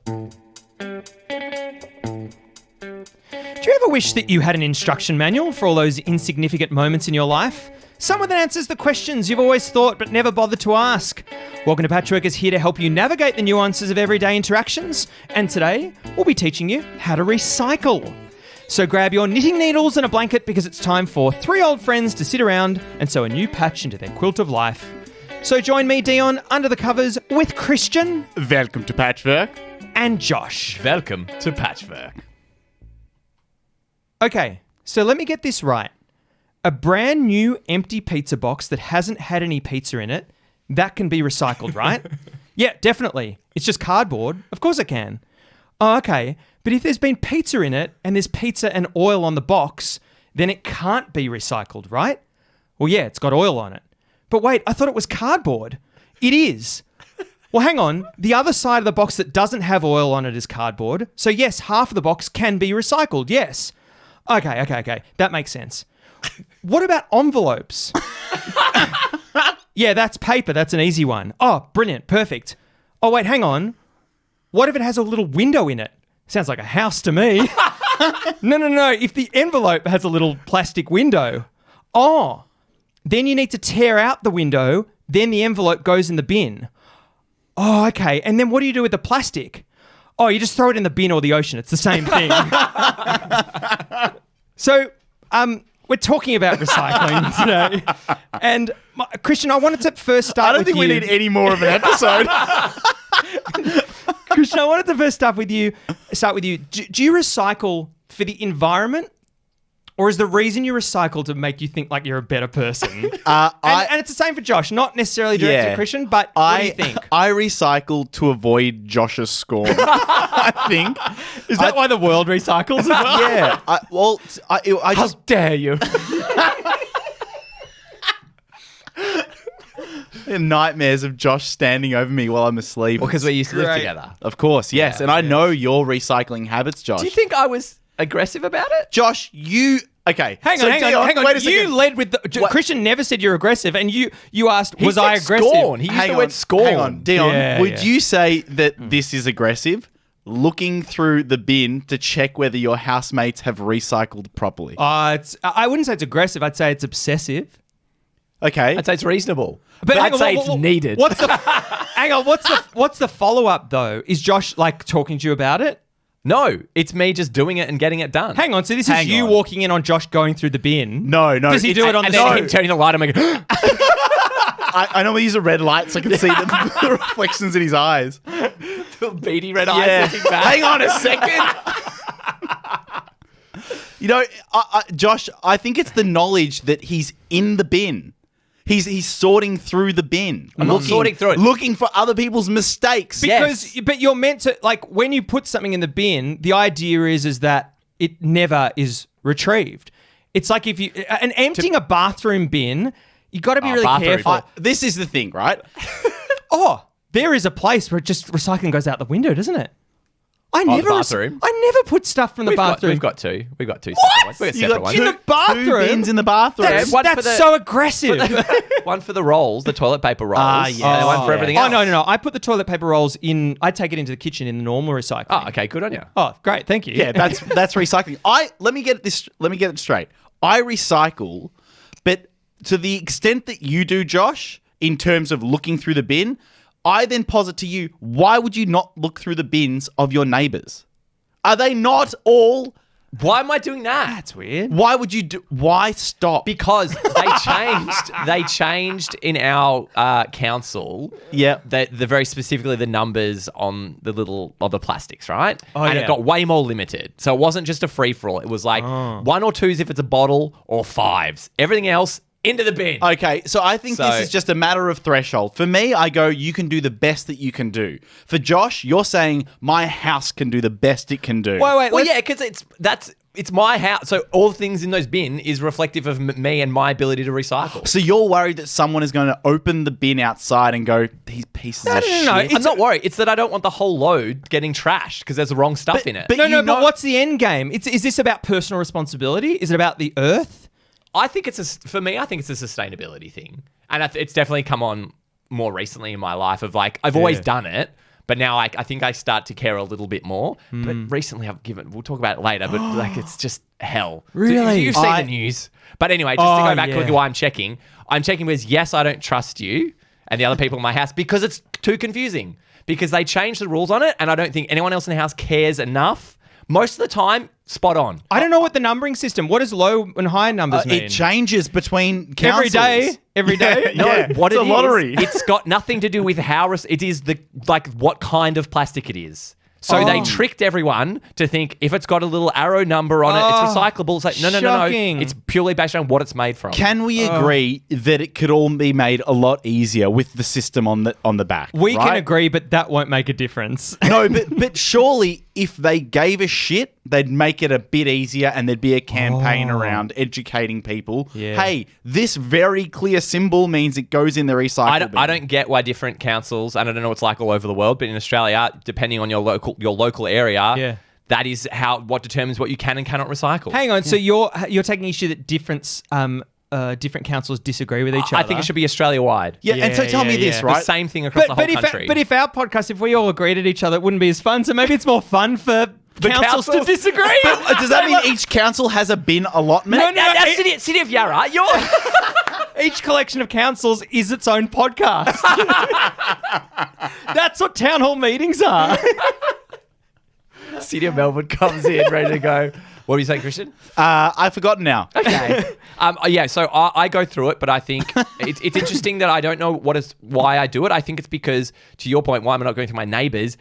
Do you ever wish that you had an instruction manual for all those insignificant moments in your life? Someone that answers the questions you've always thought but never bothered to ask. Welcome to Patchwork is here to help you navigate the nuances of everyday interactions. And today, we'll be teaching you how to recycle. So grab your knitting needles and a blanket because it's time for three old friends to sit around and sew a new patch into their quilt of life. So join me, Dion, under the covers with Christian. Welcome to Patchwork. And Josh. Welcome to Patchwork. Okay, so let me get this right. A brand new empty pizza box that hasn't had any pizza in it, that can be recycled, right? Yeah, definitely. It's just cardboard. Of course it can. Oh, okay. But if there's been pizza in it and there's pizza and oil on the box, then it can't be recycled, right? Well, yeah, it's got oil on it. But wait, I thought it was cardboard. It is. Well, hang on. The other side of the box that doesn't have oil on it is cardboard. So yes, half of the box can be recycled, yes. Okay. That makes sense. What about envelopes? Yeah, that's paper. That's an easy one. Oh, brilliant. Perfect. Oh, wait, hang on. What if it has a little window in it? Sounds like a house to me. No. If the envelope has a little plastic window, then you need to tear out the window, then the envelope goes in the bin. Oh, okay. And then what do you do with the plastic? Oh, you just throw it in the bin or the ocean. It's the same thing. So, we're talking about recycling today. And Christian, I wanted to first start with you. I don't think we need any more of an episode. Christian, I wanted to first start with you. Do you recycle for the environment? Or is the reason you recycle to make you think like you're a better person? And it's the same for Josh, not necessarily directed at Christian, but what do you think? I recycle to avoid Josh's scorn, I think. Is that why the world recycles as well? Yeah. I How dare you? Nightmares of Josh standing over me while I'm asleep. Well, because we used to live Great. together. Of course, yes. Yeah, and I know your recycling habits, Josh. Do you think I was aggressive about it? Josh, you... Okay. Hang so on. Wait a second. You led with the... Christian never said you're aggressive, and you asked, He was said I aggressive? Scorn. He used the word scorn. Hang on. Dion, Yeah, would yeah. you say that this is aggressive? Looking through the bin to check whether your housemates have recycled properly. I wouldn't say it's aggressive. I'd say it's obsessive. Okay. I'd say it's reasonable. But I'd say it's needed. Hang on. What's the follow-up, though? Is Josh, like, talking to you about it? No, it's me just doing it and getting it done. Hang on. So this is you walking in on Josh going through the bin. No. Does he do it on and the then side? him turning the light on and going, I normally use a red light so I can see the reflections in his eyes. beady red eyes looking back. Hang on a second. Josh, I think it's the knowledge that he's in the bin. He's sorting through the bin. I'm not sorting through it. Looking for other people's mistakes. But you're meant to, like, when you put something in the bin, the idea is that it never is retrieved. It's like if you, and emptying a bathroom bin, you got to be really careful. This is the thing, right? There is a place where just recycling goes out the window, doesn't it? I never put stuff from the bathroom. We've got two. We've got two. What? We've got You separate got ones. In the bathroom? 2 bins in the bathroom. That's so aggressive. One for the rolls, the toilet paper rolls. And one for everything else. No. I put the toilet paper rolls in. I take it into the kitchen in the normal recycling. Oh, okay. Good on you. Oh, great. Thank you. Yeah, that's recycling. Let me get it straight. I recycle, but to the extent that you do, Josh, in terms of looking through the bin, I then posit to you, why would you not look through the bins of your neighbours? Are they not all? Why am I doing that? That's weird. Why would you do? Why stop? Because they changed. They changed in our council. Yeah. The very specifically the numbers on the little of the plastics, right? Oh, and yeah. it got way more limited. So it wasn't just a free for all. It was like 1 or 2s if it's a bottle, or 5s. Everything else into the bin. Okay, so I think this is just a matter of threshold. For me, I go, you can do the best that you can do. For Josh, you're saying my house can do the best it can do. Wait. Well, yeah, because it's my house. So all the things in those bin is reflective of me and my ability to recycle. So you're worried that someone is going to open the bin outside and go, these pieces of shit. No. I'm not worried. It's that I don't want the whole load getting trashed because there's the wrong stuff in it. but But what's the end game? Is this about personal responsibility? Is it about the earth? I think it's a sustainability thing. And it's definitely come on more recently in my life of like, I've always done it, But now I think I start to care a little bit more. But recently we'll talk about it later, but like it's just hell. Really? You've seen the news. But anyway, just to go back quickly why I'm checking because yes, I don't trust you and the other people in my house because it's too confusing. Because they changed the rules on it and I don't think anyone else in the house cares enough. Most of the time, spot on. I don't know what the numbering system. What does low and high numbers mean? It changes between councils. Every day. No, Yeah, what it's it a lottery. is, it's got nothing to do with how it is what kind of plastic it is. So they tricked everyone to think if it's got a little arrow number on it, it's recyclable. It's like, no. shocking. It's purely based on what it's made from. Can we agree that it could all be made a lot easier with the system on the back? We right? can agree, but that won't make a difference. No, but surely if they gave a shit, they'd make it a bit easier and there'd be a campaign around educating people. Yeah. Hey, this very clear symbol means it goes in the recycle bin. I don't get why different councils, and I don't know what it's like all over the world, but in Australia, depending on your local area, that is what determines what you can and cannot recycle. Hang on, so you're taking issue that different councils disagree with each other? I think it should be Australia-wide. Yeah, and so tell me this, The right? same thing across the whole country. But if our podcast, if we all agreed at each other, it wouldn't be as fun. So maybe it's more fun for councils to councils? disagree. Does that mean each council has a bin allotment? No, That's City of Yarra. Each collection of councils is its own podcast. That's what town hall meetings are. City of Melbourne comes in ready to go. What do you say, Christian? I've forgotten now. Okay. So I go through it, but I think it's interesting that I don't know why I do it. I think it's because, to your point, why am I not going through my neighbours?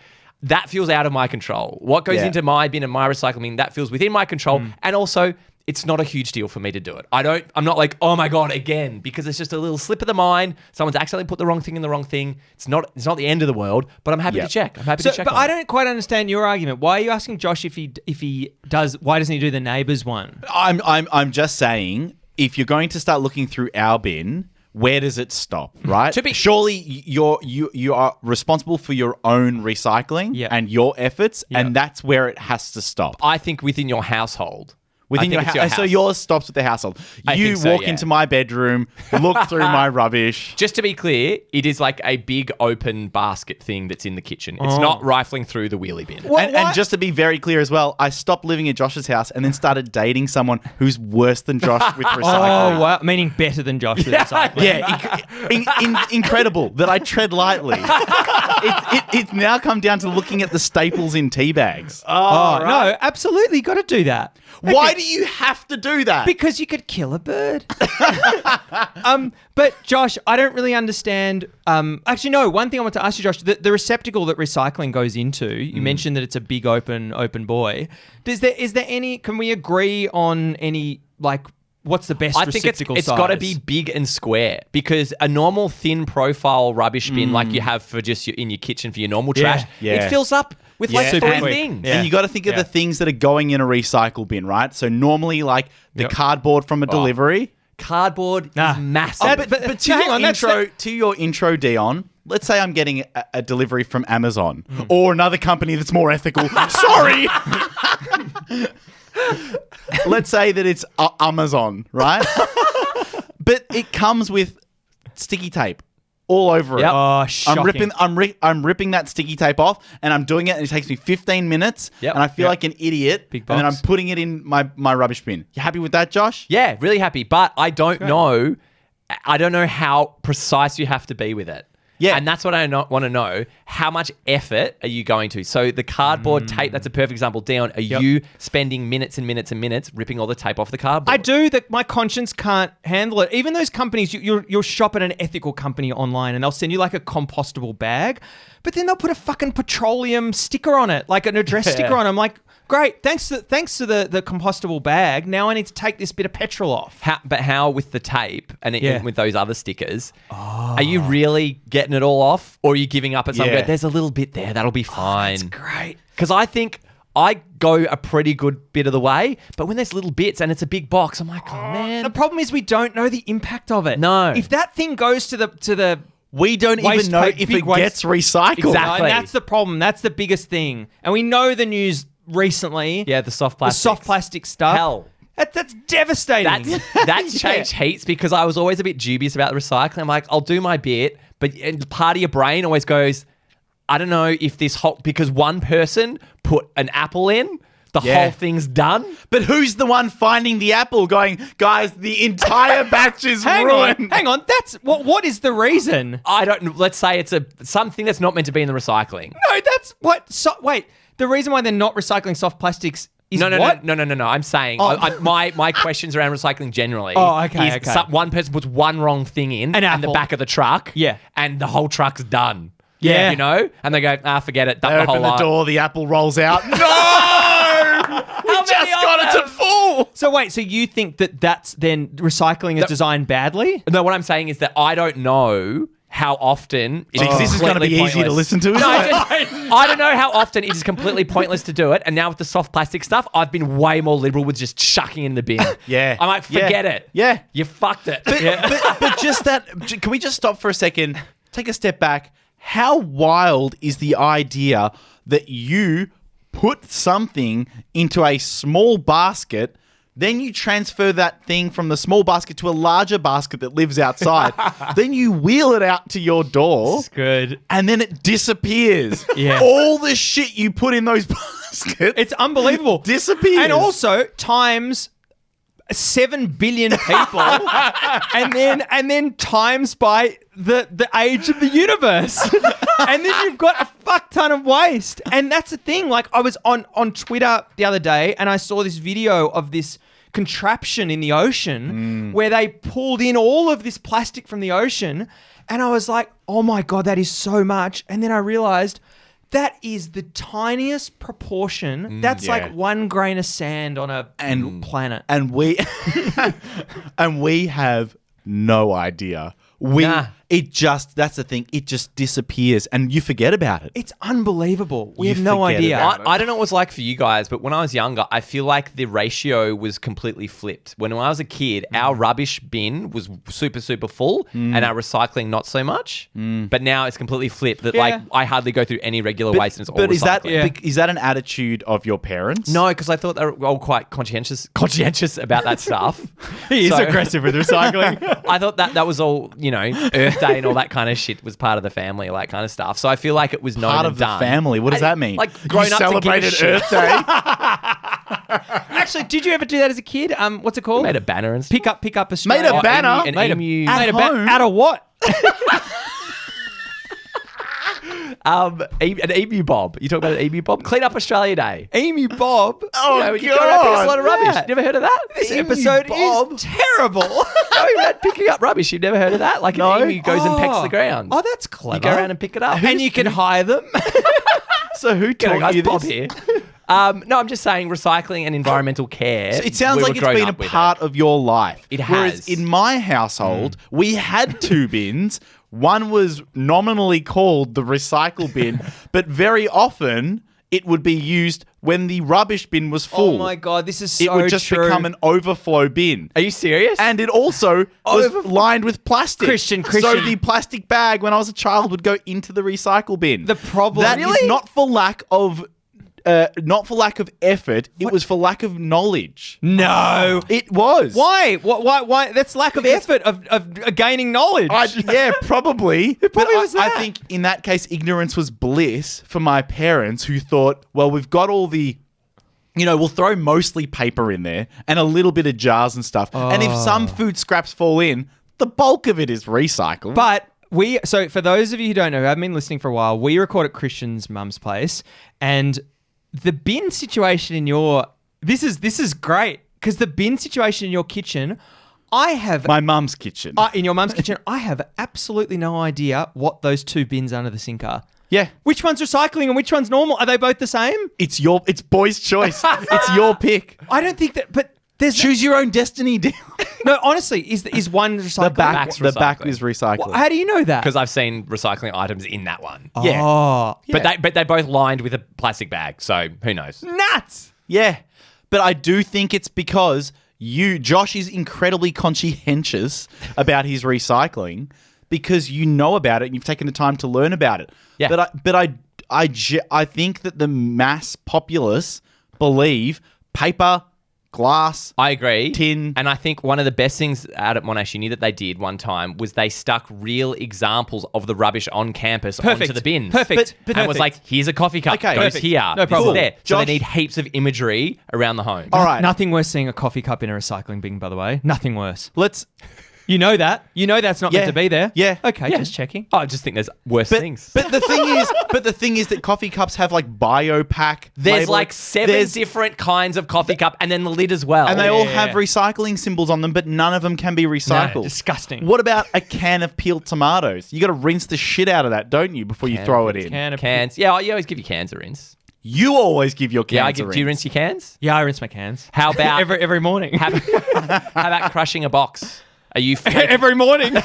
That feels out of my control. What goes into my bin and my recycling bin, that feels within my control. And also, it's not a huge deal for me to do it. I'm not like, oh my God, again, because it's just a little slip of the mind. Someone's accidentally put the wrong thing in the wrong thing. It's not the end of the world, but I'm happy to check. I'm happy to check. But I don't quite understand your argument. Why are you asking Josh if he does? Why doesn't he do the neighbours one? I'm just saying, if you're going to start looking through our bin, where does it stop, right? Surely you are responsible for your own recycling and your efforts, and that's where it has to stop. I think within your household. Within your house. So yours stops with the household. You walk into my bedroom, look through my rubbish. Just to be clear, it is like a big open basket thing that's in the kitchen. It's not rifling through the wheelie bin. And just to be very clear as well, I stopped living at Josh's house and then started dating someone who's worse than Josh with recycling. Oh, wow. Meaning better than Josh with recycling. Yeah, incredible that I tread lightly. It's now come down to looking at the staples in tea bags. Oh, no, absolutely. You got to do that. Why do you have to do that? Because you could kill a bird. But Josh, I don't really understand. Actually, no. One thing I want to ask you, Josh, the receptacle that recycling goes into. You mentioned that it's a big open boy. Is there any? Can we agree on any what's the best receptacle size? It's got to be big and square because a normal thin profile rubbish bin like you have for just in your kitchen for your normal trash, it fills up with like 3 things. And you got to think of the things that are going in a recycle bin, right? So normally like the cardboard from a delivery. Cardboard is massive. But to your intro, Dion, let's say I'm getting a delivery from Amazon or another company that's more ethical. Sorry! Let's say that it's Amazon, right? But it comes with sticky tape all over it. Oh, shocking. I'm ripping that sticky tape off, and I'm doing it, and it takes me 15 minutes, and I feel like an idiot. Big and then I'm box. putting it in my rubbish bin. You happy with that, Josh? Yeah, really happy. But I don't know. I don't know how precise you have to be with it. Yeah. And that's what I want to know. How much effort are you going to? So the cardboard tape, that's a perfect example. Dion, are you spending minutes and minutes and minutes ripping all the tape off the cardboard? I do. That my conscience can't handle it. Even those companies, you'll shop at an ethical company online and they'll send you like a compostable bag, but then they'll put a fucking petroleum sticker on it, like an address sticker on it. I'm like, great, thanks to the compostable bag. Now I need to take this bit of petrol off. But how with the tape and with those other stickers? Are you really getting it all off, or are you giving up at some point? There's a little bit there, that'll be fine. That's great. Because I think I go a pretty good bit of the way, but when there's little bits and it's a big box, I'm like, oh man. The problem is we don't know the impact of it. No. If that thing goes to the We don't even know if it gets recycled. Exactly. And that's the problem. That's the biggest thing. And we know the news recently. Yeah, the soft plastic. The soft plastic stuff. Hell. That's devastating. That's changed heaps because I was always a bit dubious about the recycling. I'm like, I'll do my bit, but part of your brain always goes, I don't know if this whole, because one person put an apple in, the Yeah. whole thing's done. But who's the one finding the apple going, guys, the entire batch is ruined? Hang on. That's what is the reason? I don't, let's say it's something that's not meant to be in the recycling. No, that's what. Wait, the reason why they're not recycling soft plastics is No. what? No. I'm saying my questions around recycling generally. Oh, okay, is okay. One person puts one wrong thing in An and the apple. back of the truck. Yeah. And the whole truck's done. Yeah. You know? And they go, forget it. Dump They the whole open the lot. door, the apple rolls out. No! We many just of got it them? to full. So wait, so you think that's then recycling is designed badly? No, what I'm saying is that I don't know how often it is This is going to be completely easy to pointless. listen to. No, I don't know how often it is completely pointless to do it. And now with the soft plastic stuff, I've been way more liberal with just chucking in the bin. Yeah. I'm like, forget it. Yeah. You fucked it. But just that, can we just stop for a second, take a step back? How wild is the idea that you put something into a small basket, then you transfer that thing from the small basket to a larger basket that lives outside, then you wheel it out to your door, Good. and then it disappears. Yeah. All the shit you put in those baskets, It's unbelievable. disappears. And also times 7 billion people, and then times by the age of the universe, and then you've got a fuck ton of waste. And that's the thing. Like, I was on Twitter the other day, and I saw this video of this contraption in the ocean where they pulled in all of this plastic from the ocean, and I was like, oh my God, that is so much. And then I realized that is the tiniest proportion. That's yeah. like 1 grain of sand on a planet. and we have no idea. Nah. That's the thing. It just disappears and you forget about it. It's unbelievable. We You have no forget idea. about I don't know what it's like for you guys, but when I was younger, I feel like the ratio was completely flipped. When I was a kid, our rubbish bin was super, super full and our recycling not so much. But now it's completely flipped that like I hardly go through any regular waste and it's all But is that recycling. is that an attitude of your parents? No, because I thought they were all quite conscientious about that stuff. He is So- aggressive with recycling. I thought that was all, Earth Day and all that kind of shit was part of the family, all that kind of stuff. So I feel like it was known Part and of the done. family. What does that mean? Like You grown up celebrated to give a shit. Earth Day. Actually, did you ever do that as a kid? What's it called? Made a banner and stuff. Pick up Australia. Made a banner? An Made a- emu. Made a home? out of what? An emu bob. You talk about an emu bob? Clean up Australia Day. Emu Bob. Oh, You go around picking up a lot of rubbish. Yeah. You never heard of that? This Emu episode bob. is terrible. Going around picking up rubbish. You've never heard of that? Like No. an emu goes and pecks the ground. Oh, that's clever. You go around and pick it up. and you can hire them. So who G'day, taught you guys, Bob this? here. No, I'm just saying recycling and environmental care. It sounds we like were it's grown been a up with part of your life. It Whereas has. in my household, we had 2 bins. One was nominally called the recycle bin, but very often it would be used when the rubbish bin was full. Oh my God, this is so It would just true. become an overflow bin. Are you serious? And it also was lined with plastic. Christian. So the plastic bag, when I was a child, would go into the recycle bin. The problem- That is Really? not for lack of effort. It was for lack of knowledge. No. It was. Why? Why? That's lack of effort of gaining knowledge. Yeah, probably. It probably was I that. think in that case, ignorance was bliss for my parents who thought, well, we've got all the, we'll throw mostly paper in there and a little bit of jars and stuff. And if some food scraps fall in, the bulk of it is recycled. But so for those of you who don't know, who haven't been listening for a while, we record at Christian's mum's place, and the bin situation in this is great because the bin situation in your kitchen, I have my mum's kitchen. in your mum's kitchen, I have absolutely no idea what those 2 bins under the sink are. Yeah. Which one's recycling and which one's normal? Are they both the same? It's boy's choice. It's your pick. I don't think that, but there's Choose your own destiny, Dion. no. Honestly, is one recycling? back's the back recycling. is recycling. How do you know that? Because I've seen recycling items in that one. Yeah. Oh, But they're both lined with a plastic bag, so who knows? nuts. Yeah. But I do think it's because Josh is incredibly conscientious about his recycling because you know about it and you've taken the time to learn about it. Yeah. But I think that the mass populace believe paper glass. I agree. Tin. And I think one of the best things out at Monash Uni that they did one time was they stuck real examples of the rubbish on campus onto the bins. Perfect. And was like, here's a coffee cup. Okay. Goes Perfect. here. No This problem. is there. So Josh- they need heaps of imagery around the home. All right. Nothing worse seeing a coffee cup in a recycling bin, by the way. Nothing worse. Let's. You know that. You know that's not Yeah. meant to be there. Yeah. Okay, Yeah. just checking. I just think there's worse things. But the thing is that coffee cups have like biopack. There's label. like 7 different kinds of coffee cup and then the lid as well. And they all have Yeah. recycling symbols on them, but none of them can be recycled. No, disgusting. What about a can of peeled tomatoes? You got to rinse the shit out of that, don't you, before you throw it in? Can of- Cans. Yeah, you always give your cans a rinse. You always give your cans Yeah, a do you rinse your cans? Yeah, I rinse my cans. How about every morning? how about crushing a box? Are you every morning.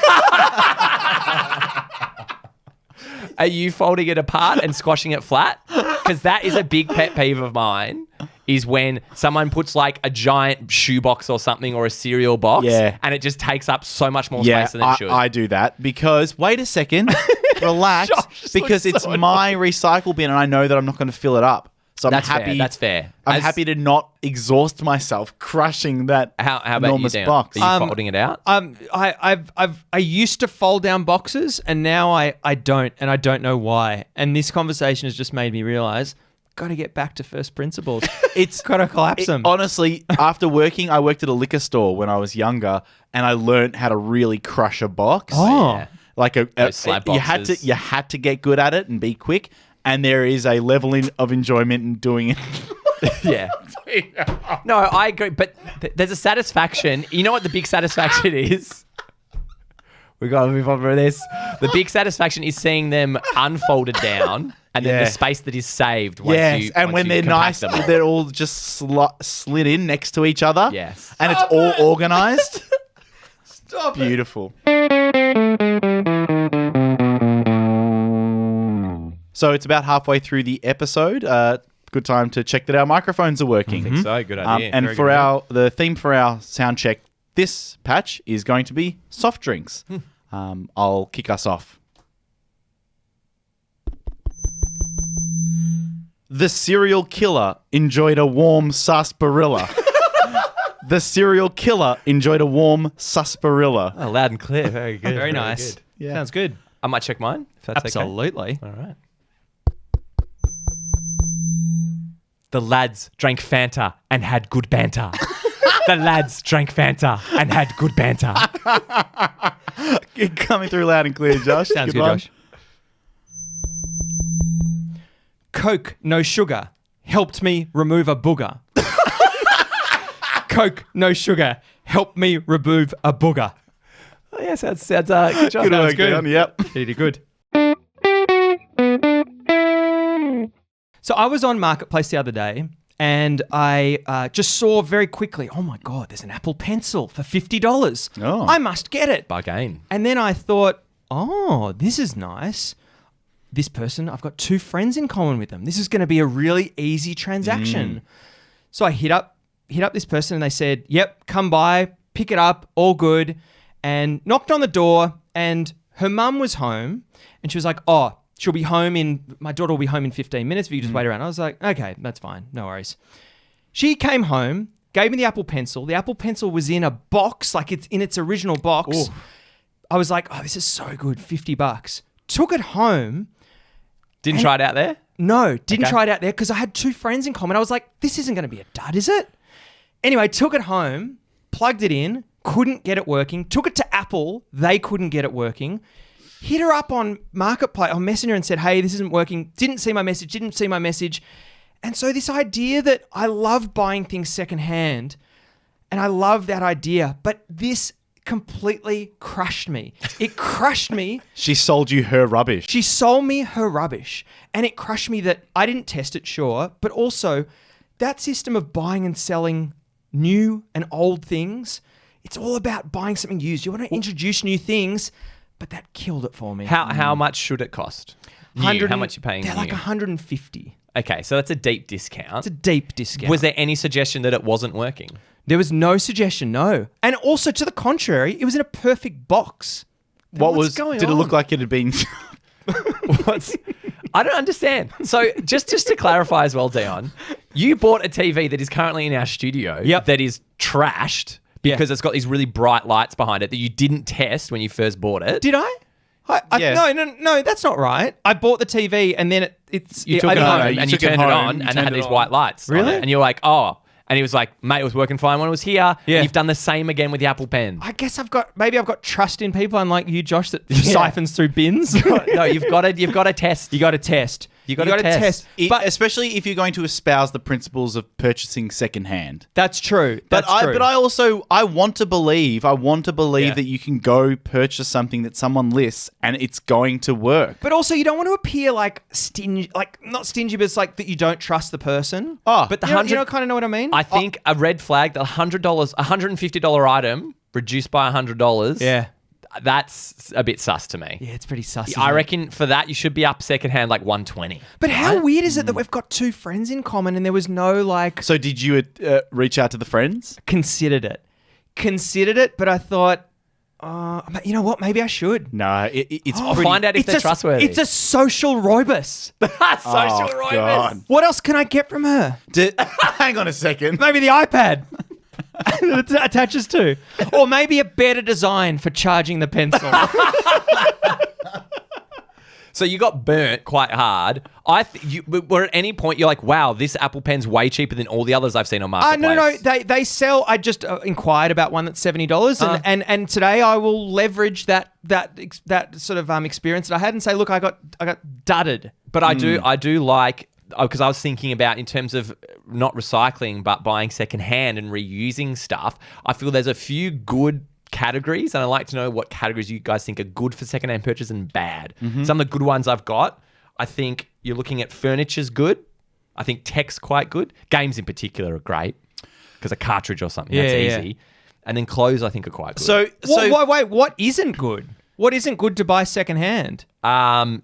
Are you folding it apart and squashing it flat? Because that is a big pet peeve of mine, is when someone puts like a giant shoebox or something or a cereal box Yeah. and it just takes up so much more Yeah, space than it should. I do that because, wait a second, relax, because it's my recycle bin and I know that I'm not going to fill it up. So I'm That's happy. fair. That's fair. I'm happy to not exhaust myself crushing that How about enormous you, Dan? box. Are you folding it out? I used to fold down boxes and now I don't, and I don't know why. And this conversation has just made me realize, got to get back to first principles. It's got to collapse them. Honestly, after I worked at a liquor store when I was younger, and I learned how to really crush a box. Oh. Yeah. Like Those slab you boxes. had to get good at it and be quick. And there is a level of enjoyment in doing it. Yeah. No, I agree. But there's a satisfaction. You know what the big satisfaction is? We got to move on from this. The big satisfaction is seeing them unfolded down and then Yeah. the space that is saved once Yes, you and once when you they're compact nice, them all. they're all just slid in next to each other. Yes. And it's all organized. Stop Beautiful. So it's about halfway through the episode. Good time to check that our microphones are working. So good idea. And Very for good. the theme for our sound check this patch is going to be soft drinks. I'll kick us off. The serial killer enjoyed a warm sarsaparilla. The serial killer enjoyed a warm sarsaparilla. Oh, loud and clear. Very good. Very nice. good. Yeah. Sounds good. I might check mine if that's Absolutely. okay. All right. The lads drank Fanta and had good banter. The lads drank Fanta and had good banter. Coming through loud and clear, Josh. Sounds good, one. Josh. Coke, no sugar, helped me remove a booger. Coke, no sugar, helped me remove a booger. Oh, yeah, sounds good job. Good work, Dion. Yep. You did good. So I was on Marketplace the other day and I just saw very quickly, oh my God, there's an Apple Pencil for $50. Oh. I must get it. Bargain. And then I thought, oh, this is nice. This person, I've got 2 friends in common with them. This is going to be a really easy transaction. So I hit up this person and they said, yep, come by, pick it up, all good. And knocked on the door and her mum was home and she was like, oh, my daughter will be home in 15 minutes if you just wait around. I was like, okay, that's fine. No worries. She came home, gave me the Apple Pencil. The Apple Pencil was in a box, like it's in its original box. Ooh. I was like, oh, this is so good, $50. Took it home. Didn't try it out there? No, didn't Okay. try it out there because I had 2 friends in common. I was like, this isn't going to be a dud, is it? Anyway, took it home, plugged it in, couldn't get it working. Took it to Apple. They couldn't get it working. Hit her up on Marketplace, on Messenger and said, hey, this isn't working. Didn't see my message. And so this idea that I love buying things secondhand and I love that idea, but this completely crushed me. It crushed me. She sold you her rubbish. She sold me her rubbish and it crushed me that I didn't test it, sure, but also that system of buying and selling new and old things, it's all about buying something used. You want to introduce new things, but that killed it for me. How much should it cost? New. How much you paying? They're like new? $150. Okay, so that's a deep discount. It's a deep discount. Was there any suggestion that it wasn't working? There was no suggestion, no. And also, to the contrary, it was in a perfect box. What's going Did it on? look like it had been? I don't understand. So just to clarify as well, Dion, You bought a TV that is currently in our studio that is trashed because it's got these really bright lights behind it that you didn't test when you first bought it. Did I? No, that's not right. I bought the TV and then you took it home and you turned it on and it had these white lights. Really? And you're like, oh. And he was like, mate, it was working fine when it was here. Yeah. And you've done the same again with the Apple Pen. I guess I've got trust in people, unlike you, Josh, that siphons through bins. No, you've got to test. You got to test. You got to test. But especially if you're going to espouse the principles of purchasing secondhand. That's true. But I want to believe that you can go purchase something that someone lists and it's going to work. But also, you don't want to appear like stingy, like not stingy, but it's like that you don't trust the person. Oh, but the you kind of know what I mean. I think a red flag, the $150 item reduced by $100. Yeah. That's a bit sus to me. Yeah, it's pretty sus. I reckon for that you should be up secondhand like 120. But how weird is it that we've got two friends in common and there was no like... So did you reach out to the friends? Considered it, but I thought, you know what? Maybe I should. No, it's I'll find out if they're trustworthy. It's a social roibus. Social roibus. God. What else can I get from her? Hang on a second. Maybe the iPad. It attaches to. Or maybe a better design for charging the pencil. So you got burnt quite hard. Were at any point you're like, wow, this Apple Pen's way cheaper than all the others I've seen on Marketplace? No. They sell. I just inquired about one that's $70, and today I will leverage that sort of experience that I had and say, look, I got dudded. But I do like. Because I was thinking about in terms of not recycling, but buying secondhand and reusing stuff. I feel there's a few good categories, and I'd like to know what categories you guys think are good for secondhand purchase and bad. Mm-hmm. Some of the good ones I've got, I think you're looking at furniture's good. I think tech's quite good. Games in particular are great because a cartridge or something, that's easy. And then clothes I think are quite good. So wait, what isn't good? What isn't good to buy secondhand? Some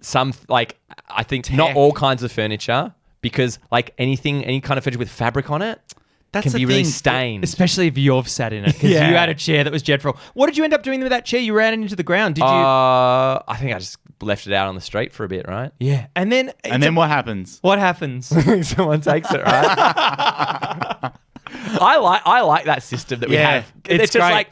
I think tech. Not all kinds of furniture. Because any kind of furniture with fabric on it can be really stained. Especially if you've sat in it. Because you had a chair that was Jedful. What did you end up doing with that chair? You ran it into the ground. Did you? I think I just left it out on the street for a bit, right? Yeah. And then what happens? What happens? Someone takes it, right? I like that system that we have. It's just great.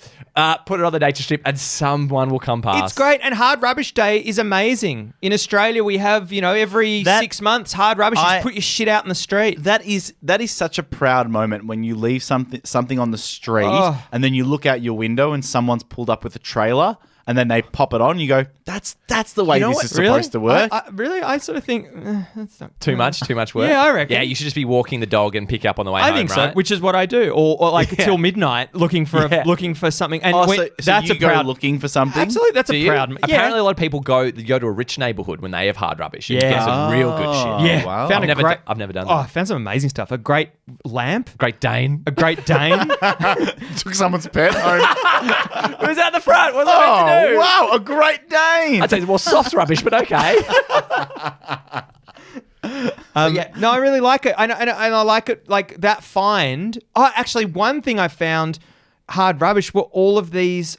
Put it on the nature strip and someone will come past. It's great. And Hard Rubbish Day is amazing. In Australia, we have, every 6 months, Hard Rubbish. Just put your shit out in the street. That is such a proud moment when you leave something on the street and then you look out your window and someone's pulled up with a trailer. And then they pop it on. You go, that's the way this is supposed to work. I sort of think that's not too much work. Yeah, I reckon. Yeah, you should just be walking the dog and pick up on the way home. I think so, right? which is what I do, or till midnight looking for something. And that's a proud looking for something. Absolutely, that's a proud. Apparently, a lot of people go to a rich neighborhood when they have hard rubbish. And get some real good shit. Yeah, wow. I've never done that. I found some amazing stuff. A great lamp, Great Dane. a Great Dane. Took someone's pet home. Who's out the front? What's I meant to do? Wow, a Great Dane. I'd say it's more soft rubbish, but okay. No, I really like it. And I like it like that find. Oh, actually, one thing I found Hard Rubbish were all of these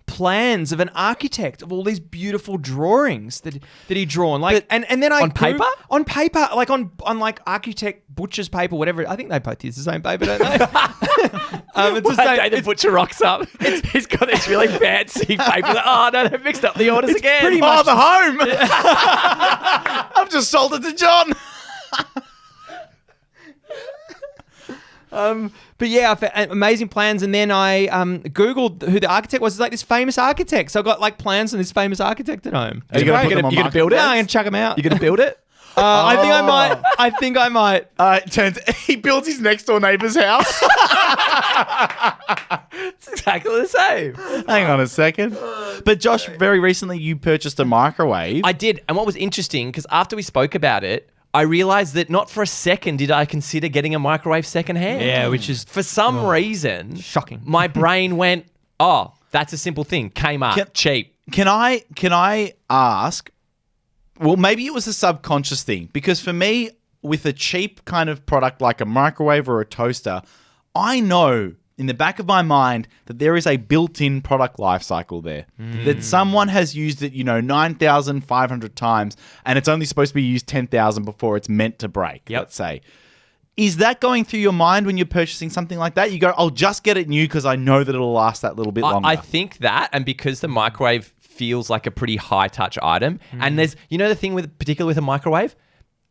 plans of an architect of all these beautiful drawings that he'd drawn. And then I on paper? On paper, like on like architect butcher's paper, whatever. I think they both use the same paper, don't they? It's the same. The butcher rocks up. He's got this really fancy paper. Oh no, they've mixed up the orders again. Pretty much the home. I've just sold it to John. But yeah, I found amazing plans, and then I Googled who the architect was. It's like this famous architect. So I got like plans from this famous architect at home. Are you going to build it? No, I'm going to chuck them out. You're going to build it? I think I might. He builds his next door neighbour's house. It's exactly the same. Hang on a second. But Josh, very recently you purchased a microwave. I did. And what was interesting, because after we spoke about it, I realized that not for a second did I consider getting a microwave secondhand. Yeah, which is for some reason shocking. My brain went, "Oh, that's a simple thing. Kmart, cheap." Can I ask? Well, maybe it was a subconscious thing because for me, with a cheap kind of product like a microwave or a toaster, I know in the back of my mind that there is a built-in product life cycle there. That someone has used it, 9,500 times, and it's only supposed to be used 10,000 before it's meant to break, let's say. Is that going through your mind when you're purchasing something like that? You go, I'll just get it new because I know that it'll last that little bit longer. I think that, and because the microwave feels like a pretty high touch item, and there's, the thing particularly with a microwave,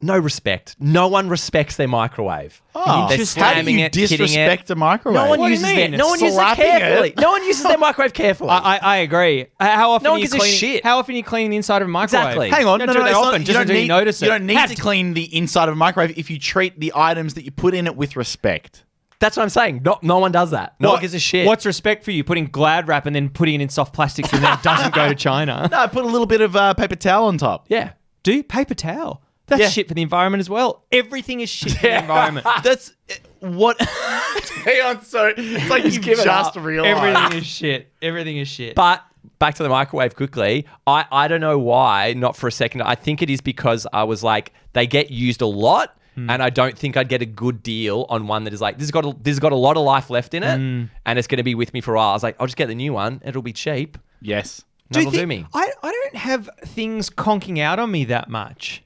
no respect. No one respects their microwave. Oh, they're slamming it, hitting disrespect it. a microwave? No one What do you uses mean? No one uses it Slapping carefully. it? No one uses their microwave carefully. I agree. How often No one are you gives a cleaning? shit. How often are you cleaning the inside of a microwave? Exactly. Hang on, You no, don't do no, it it's often, not, just you don't until need, you notice it. You don't need Have to clean the inside of a microwave if you treat the items that you put in it with respect. That's what I'm saying. No one does that. No one gives a shit. What's respect for you? Putting Glad wrap and then putting it in soft plastics and then it doesn't go to China. No, put a little bit of paper towel on top. Yeah. Do paper towel. That's Yeah. shit for the environment as well. Everything is shit for the environment. That's what. Hang on, sorry. It's like you've given just up. realized. Everything is shit. Everything is shit. But back to the microwave quickly. I don't know why, not for a second. I think it is because I was like, they get used a lot. And I don't think I'd get a good deal on one that is like, this has got a lot of life left in it. And it's going to be with me for a while. I was like, I'll just get the new one. It'll be cheap. Yes. That'll do me. I don't have things conking out on me that much.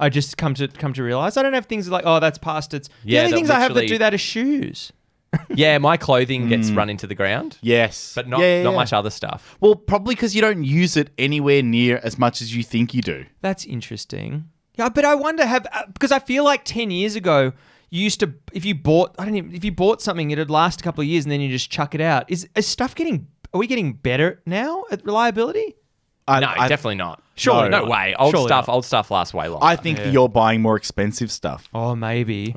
I just come to realize I don't have things like, oh, that's past its. Yeah, the only that things I have that literally- do that are shoes. Yeah, my clothing gets run into the ground. Yes. But not Yeah. much other stuff. Well, probably because you don't use it anywhere near as much as you think you do. That's interesting. Yeah, but I wonder because I feel like 10 years ago you used to if you bought something it'd last a couple of years and then you just chuck it out. Is stuff are we getting better now at reliability? No, definitely not. Surely no not. way. Surely not. Old stuff lasts way longer. I think that you're buying more expensive stuff. Oh, maybe.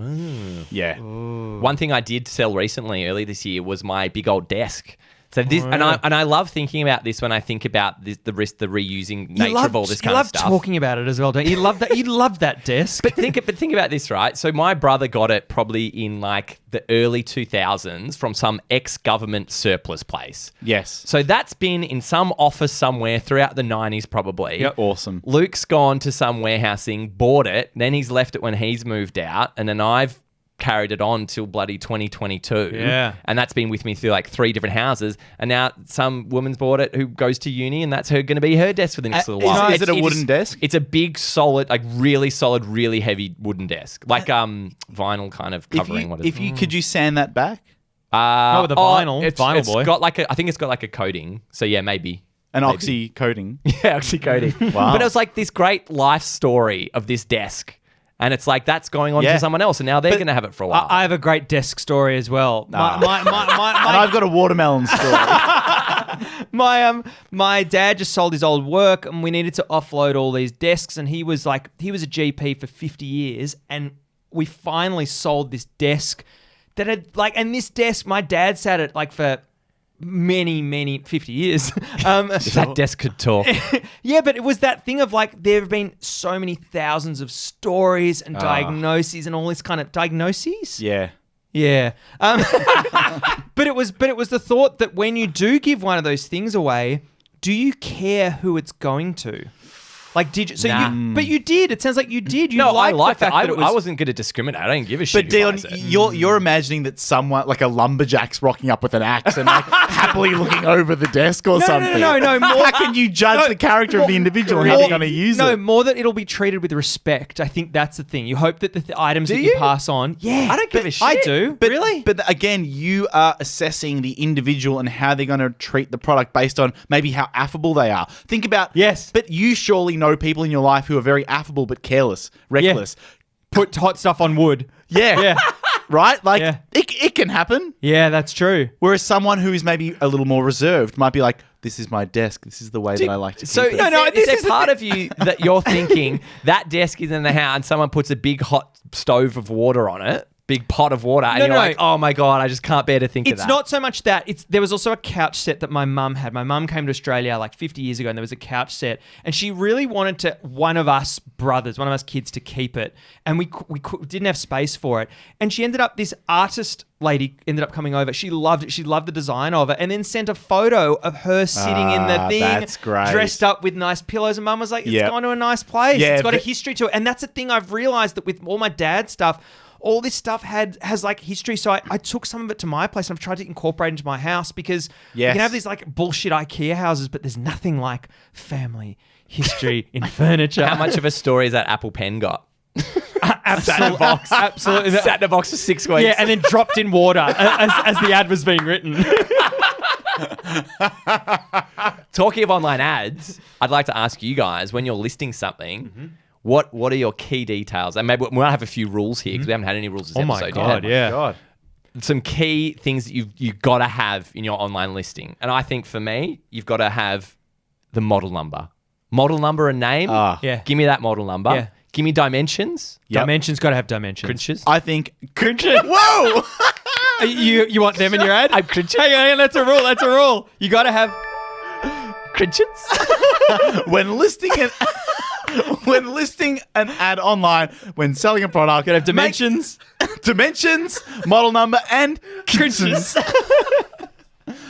Yeah. One thing I did sell recently, early this year, was my big old desk. So this, and I love thinking about this when I think about the reusing nature of all this kind of stuff. You love talking about it as well, don't you? You love that. You love that desk. But think about this, right? So my brother got it probably in like the early 2000s from some ex-government surplus place. Yes. So that's been in some office somewhere throughout the 90s probably. Yep. Awesome. Luke's gone to some warehousing, bought it, then he's left it when he's moved out, and then I've carried it on till bloody 2022. Yeah. And that's been with me through like 3 different houses. And now some woman's bought it who goes to uni, and that's going to be her desk for the next little while. Is it a wooden desk? It's a big, solid, like really solid, really heavy wooden desk. Like vinyl kind of covering. Could you sand that back? With the vinyl. Vinyl boy. Got like I think it's got like a coating. So yeah, maybe. An oxy coating. Yeah, oxy coating. Wow. But it was like this great life story of this desk. And it's like that's going on to someone else, and now they're going to have it for a while. I have a great desk story as well. And I've got a watermelon story. My dad just sold his old work, and we needed to offload all these desks. And he was a GP for 50 years, and we finally sold this desk that had and this desk my dad sat at for many 50 years. That desk could talk. Yeah, but it was that thing of there have been so many thousands of stories and diagnoses and all this kind of diagnoses. Yeah. Yeah. But it was the thought that when you do give one of those things away, do you care who it's going to? Did you? So but you did. It sounds like you did. You No, I liked liked the it. fact that it was. I wasn't going to discriminate. I don't give a shit. But Dion, who buys it. you're imagining that someone like a lumberjack's rocking up with an axe and happily looking over the desk or something. No. How can you judge the character of the individual and how they're going to use it? More that it'll be treated with respect. I think that's the thing. You hope that the items that you pass on. Yeah, I don't give a shit. I do. But, really? But again, you are assessing the individual and how they're going to treat the product based on maybe how affable they are. Think about But you surely know people in your life who are very affable but careless, reckless. Put hot stuff on wood. Yeah. Right? Yeah. It can happen. Yeah, that's true. Whereas someone who is maybe a little more reserved might be like, this is my desk. This is the way that I like to keep it. Is there part of you that you're thinking that desk is in the house and someone puts a big hot stove of water on it? Big pot of water, and you're like, oh my God, I just can't bear to think of that. It's not so much that. There was also a couch set that my mum had. My mum came to Australia 50 years ago, and there was a couch set, and she really wanted one of us kids to keep it, and we didn't have space for it. And this artist lady ended up coming over. She loved it. She loved the design of it, and then sent a photo of her sitting in the thing, that's great. dressed up with nice pillows. And Mum was like, it's gone to a nice place. Yeah, it's got a history to it. And that's the thing I've realized, that with all my dad's stuff, all this stuff has history. So I took some of it to my place and I've tried to incorporate into my house, because you can have these bullshit IKEA houses, but there's nothing like family history in furniture. How much of a story has that Apple Pen got? Absolutely. Absolutely. Sat in a box for 6 weeks. Yeah, and then dropped in water as the ad was being written. Talking of online ads, I'd like to ask you guys, when you're listing something, what are your key details? And maybe we might have a few rules here because we haven't had any rules this episode. my God, yet. yeah. Some key things that you've got to have in your online listing. And I think for me, you've got to have the model number. Model number and name. Yeah. Give me that model number. Yeah. Give me dimensions. Yep. Dimensions got to have dimensions. Crinches. I think. Whoa! you want them in your ad? I'm cringing. Hang on, that's a rule. That's a rule. You got to have Cringes. when listing an ad online, when selling a product, got to have dimensions. dimensions, model number, and cringes.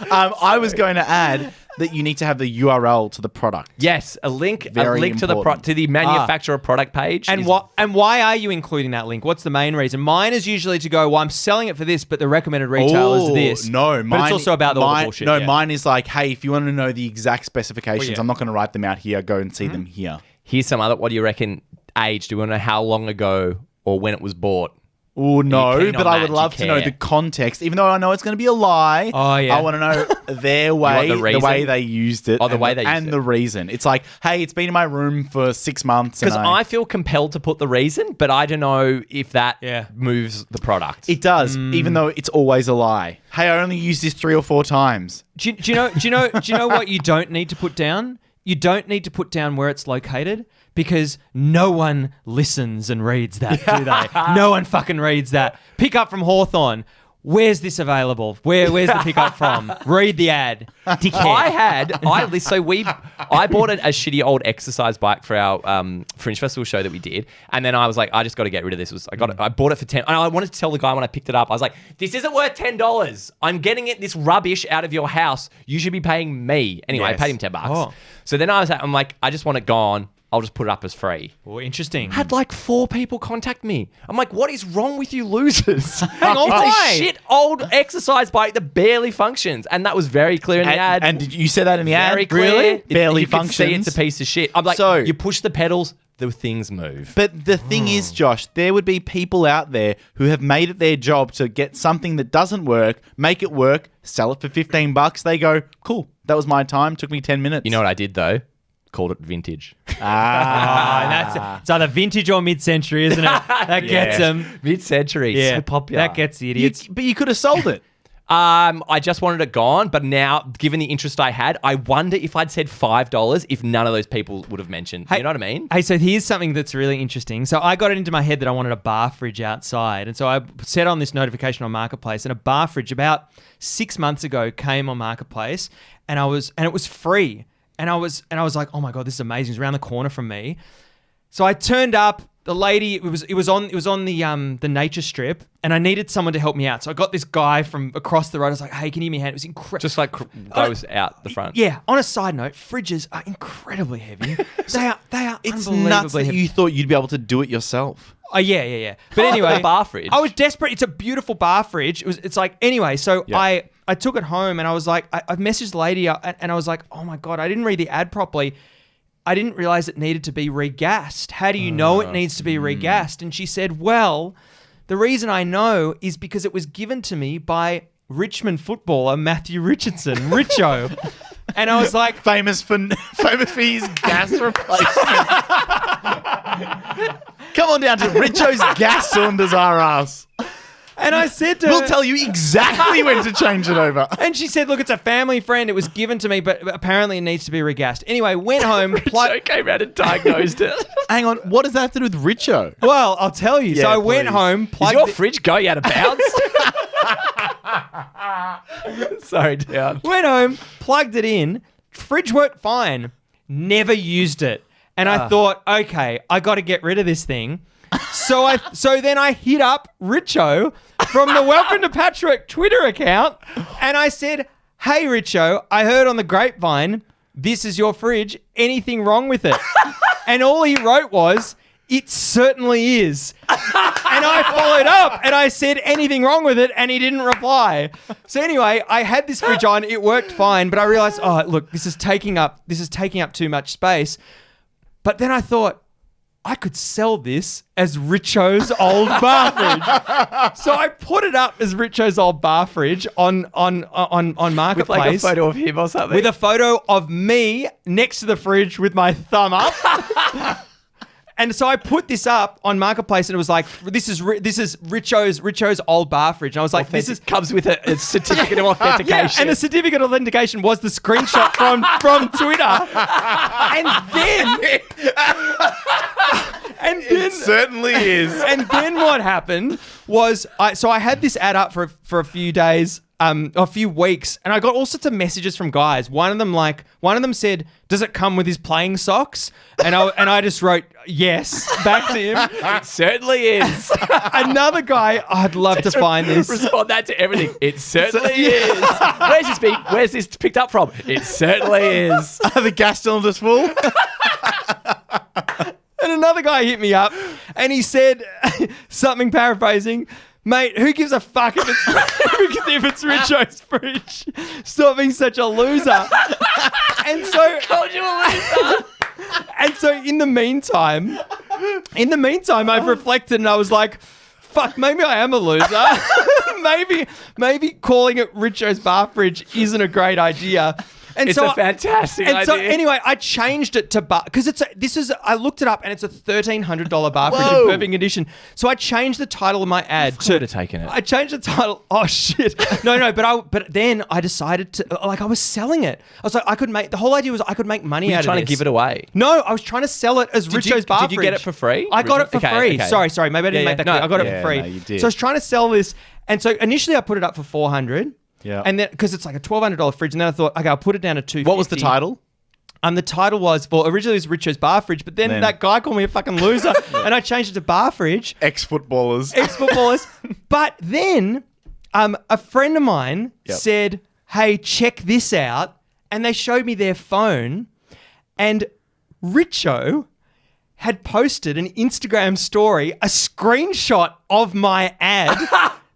I was going to add that you need to have the URL to the product. Yes, a link Very to the important. to the manufacturer product page. And why are you including that link? What's the main reason? Mine is usually to go, well, I'm selling it for this, but the recommended retail is this. No, but it's also about all the bullshit. No, yeah. mine is like, hey, if you want to know the exact specifications, Well, yeah. I'm not going to write them out here. Go and see them here. Here's some other. What do you reckon? Age? Do we want to know how long ago or when it was bought? Oh, no, keen on but I that? would Do you love to know care? the context, even though I know it's going to be a lie. Oh, yeah. I want to know their way, the the reason? way they used it. Oh, the and way they used and it. the reason. It's like, hey, it's been in my room for 6 months. Because I feel compelled to put the reason, but I don't know if that moves the product. It does, even though it's always a lie. Hey, I only used this 3 or 4 times. Do you know what you don't need to put down? You don't need to put down where it's located because no one listens and reads that, do they? No one fucking reads that. Pick up from Hawthorne. Where's this available? Where's the pickup from? Read the ad. Dickhead. I bought a shitty old exercise bike for our Fringe Festival show that we did, and then I was like, I just got to get rid of this. I bought it for $10. And I wanted to tell the guy when I picked it up, I was like, this isn't worth $10. I'm getting this rubbish out of your house. You should be paying me. Anyway, Yes. I paid him $10. Oh. So then I'm like, I just want it gone. I'll just put it up as free. Oh, interesting. Had like 4 people contact me. I'm like, what is wrong with you losers? Hang on, it's why? a shit old exercise bike that barely functions. And that was very clear in the ad. And did you say that in the ad? Very clear. Really? Barely you can functions. see it's a piece of shit. I'm like, So- you push the pedals, the things move. But the thing is, Josh, there would be people out there who have made it their job to get something that doesn't work, make it work, sell it for $15. They go, cool, that was my time. Took me 10 minutes. You know what I did though? Called it vintage. It's either vintage or mid-century, isn't it? That gets them. Mid-century. So popular. That gets the idiots. But you could have sold it. I just wanted it gone, but now, given the interest I had, I wonder if I'd said $5 if none of those people would have mentioned. You know what I mean? Hey, so here's something that's really interesting. So I got it into my head that I wanted a bar fridge outside. And so I set on this notification on Marketplace, and a bar fridge about 6 months ago came on Marketplace, and it was free. And I was like, oh my God, this is amazing. It's around the corner from me. So I turned up. The lady, it was on the nature strip, and I needed someone to help me out. So I got this guy from across the road. I was like, hey, can you give me a hand? It was incredible. Just like goes out the front. Yeah. On a side note, fridges are incredibly heavy. They are It's unbelievably nuts that heavy. you thought you'd be able to do it yourself. Oh, yeah. But anyway, A bar fridge. I was desperate. It's a beautiful bar fridge. It's like, anyway, so Yeah. I took it home, and I was like, I messaged the lady, and I was like, oh my God, I didn't read the ad properly. I didn't realize it needed to be regassed. How do you know it needs to be regassed? And she said, well, the reason I know is because it was given to me by Richmond footballer Matthew Richardson, Richo. And I was like, Famous for his gas replacement. Come on down to Richo's gas cylinders are us. and I said to her, We'll tell you exactly when to change it over. and she said, look, it's a family friend. It was given to me, but apparently it needs to be regassed. Anyway, went home, So came out and diagnosed it. Hang on, what does that have to do with Richo? Well, I'll tell you. so Yeah, I went please. home, Is plugged your it- fridge going out of bounds? Sorry, Dion. went home, plugged it in. Fridge worked fine. Never used it. And I thought, okay, I got to get rid of this thing. So then I hit up Richo from the Welcome to Patchwork Twitter account, and I said, hey, Richo, I heard on the grapevine, this is your fridge. Anything wrong with it? And all he wrote was, it certainly is. And I followed up and I said, anything wrong with it? And he didn't reply. So anyway, I had this fridge on. It worked fine, but I realized, oh, look, this is taking up too much space. But then I thought, I could sell this as Richo's old bar fridge. So I put it up as Richo's old bar fridge on Marketplace. With like a photo of him or something. With a photo of me next to the fridge with my thumb up. And so I put this up on Marketplace, and it was like, "This is Richo's old bar fridge." And I was like, "This comes with a certificate of authentication." Yeah, and the certificate of authentication was the screenshot from Twitter. It certainly is. And then what happened was, I had this ad up for a few days, a few weeks, and I got all sorts of messages from guys. One of them said, "Does it come with his playing socks?" And I just wrote yes back to him. It certainly is. Another guy, I'd love to find this. Respond that to everything. It certainly is. Where's this picked up from? It certainly is. Are the gas cylinders full? And another guy hit me up, and he said something paraphrasing, "Mate, who gives a fuck if it's Richo's fridge? Stop being such a loser." And so, Called you a loser. and so in the meantime, I've reflected, and I was like, "Fuck, maybe I am a loser. maybe calling it Richo's bar fridge isn't a great idea." And It's a fantastic idea. And so anyway, I changed it to bar because I looked it up, and it's a $1,300 bar fridge in perfect condition. So I changed the title of my ad Could have taken it. I changed the title. Oh shit! No. But then I decided to I was selling it. I was like, the whole idea was I could make money out of it. Trying to give it away. No, I was trying to sell it as Richo's bar fridge. Did you get it for free? I got it for free. Okay. Sorry. Maybe I didn't make that clear. I got it for free. No, you did. So I was trying to sell this, and so initially I put it up for $400. Yeah. And then because it's like a $1,200 fridge, and then I thought, okay, I'll put it down to $250. What was the title? The title was, originally it was Richo's bar fridge, but then that guy called me a fucking loser, and I changed it to bar fridge. Ex-footballers. But then a friend of mine said, "Hey, check this out," and they showed me their phone, and Richo had posted an Instagram story, a screenshot of my ad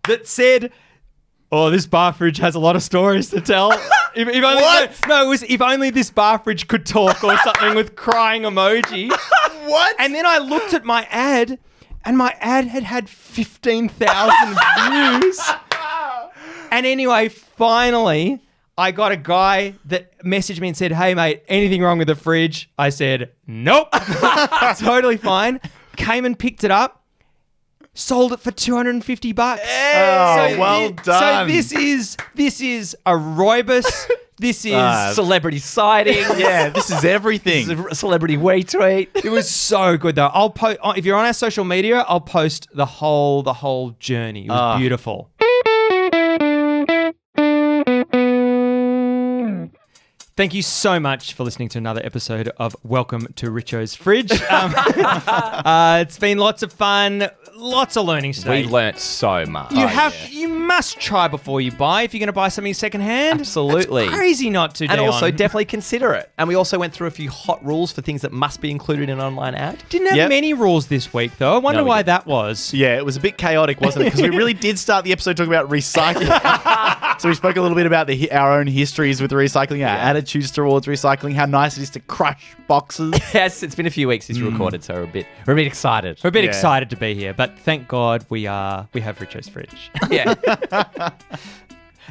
that said, "Oh, this bar fridge has a lot of stories to tell." If only, What? No, it was if only this bar fridge could talk or something with crying emoji. What? And then I looked at my ad, and my ad had 15,000 views. And anyway, finally, I got a guy that messaged me and said, "Hey, mate, anything wrong with the fridge?" I said, "Nope." Totally fine. Came and picked it up. Sold it for $250. Well done. So this is a Roibus. This is Celebrity sighting. Yeah, this is everything. This is a celebrity retweet. It was so good though. I'll post if you're on our social media. I'll post the whole journey. It was beautiful. Thank you so much for listening to another episode of Welcome to Richo's Fridge. It's been lots of fun, lots of learning today. We learnt so much. You must try before you buy if you're going to buy something secondhand. Absolutely. It's crazy not to, And Dion. also definitely consider it. And we also went through a few hot rules for things that must be included in an online ad. Didn't have many rules this week though. I wonder why that was. Yeah, it was a bit chaotic, wasn't it? Because we really did start the episode talking about recycling. So we spoke a little bit about our own histories with recycling, our attitudes towards recycling, how nice it is to crush boxes. Yes, it's been a few weeks since we recorded, so we're a bit excited. We're a bit excited to be here, but thank God we have Richo's Fridge. Yeah.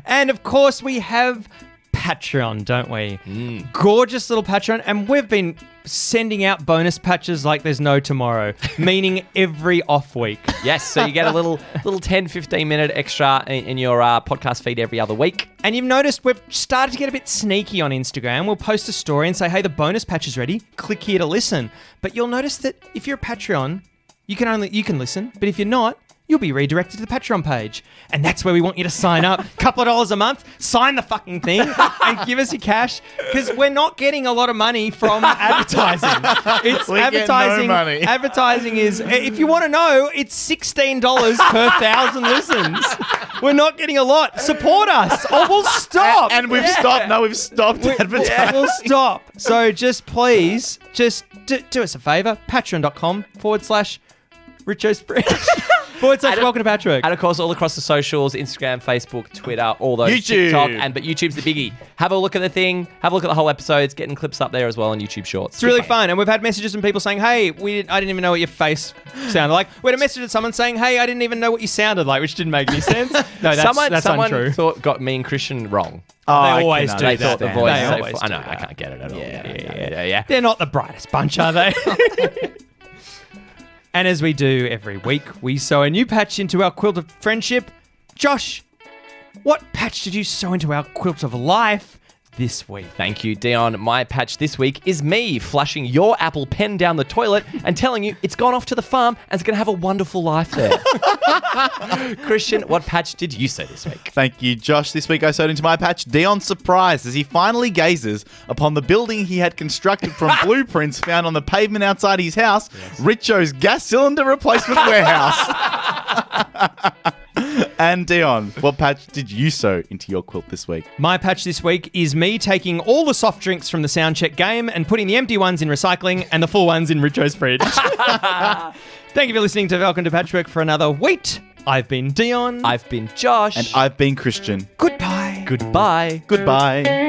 And of course we have Patreon, don't we? Gorgeous little Patreon, and we've been sending out bonus patches like there's no tomorrow, meaning every off week. Yes, so you get a little 10, 15 minute extra in your podcast feed every other week. And you've noticed we've started to get a bit sneaky on Instagram. We'll post a story and say, "Hey, the bonus patch is ready. Click here to listen." But you'll notice that if you're a Patreon, you can listen, but if you're not, you'll be redirected to the Patreon page. And that's where we want you to sign up. Couple of dollars a month, sign the fucking thing, and give us your cash, because we're not getting a lot of money from advertising. It's We get advertising. no money. Advertising is, if you want to know, it's $16 per 1,000 listens. We're not getting a lot. Support us, or we'll stop. And we've stopped. No, we've stopped advertising. We'll stop. So just please, do us a favor. Patreon.com/Richo's Fridge. Welcome to Patchwork. And of course, all across the socials, Instagram, Facebook, Twitter, all those. YouTube. TikTok, but YouTube's the biggie. Have a look at the thing. Have a look at the whole episodes. Getting clips up there as well on YouTube Shorts. It's really fun. And we've had messages from people saying, hey, I didn't even know what your face sounded like. We had a message of someone saying, hey, I didn't even know what you sounded like, which didn't make any sense. No, that's someone untrue. got me and Christian wrong. Oh, They always do They that. thought the voice. They always I know. do I that. can't get it at all. Yeah. They're not the brightest bunch, are they? And as we do every week, we sew a new patch into our quilt of friendship. Josh, what patch did you sew into our quilt of life this week? Thank you, Dion. My patch this week is me flushing your Apple Pen down the toilet and telling you it's gone off to the farm and it's going to have a wonderful life there. Christian, what patch did you sew this week? Thank you, Josh. This week I sewed into my patch Dion's surprise as he finally gazes upon the building he had constructed from blueprints found on the pavement outside his house, Richo's gas cylinder replacement warehouse. And Dion, what patch did you sew into your quilt this week? My patch this week is me taking all the soft drinks from the Soundcheck game and putting the empty ones in recycling and the full ones in Richo's fridge. Thank you for listening to Welcome to Patchwork for another week. I've been Dion. I've been Josh. And I've been Christian. Goodbye. Goodbye. Goodbye.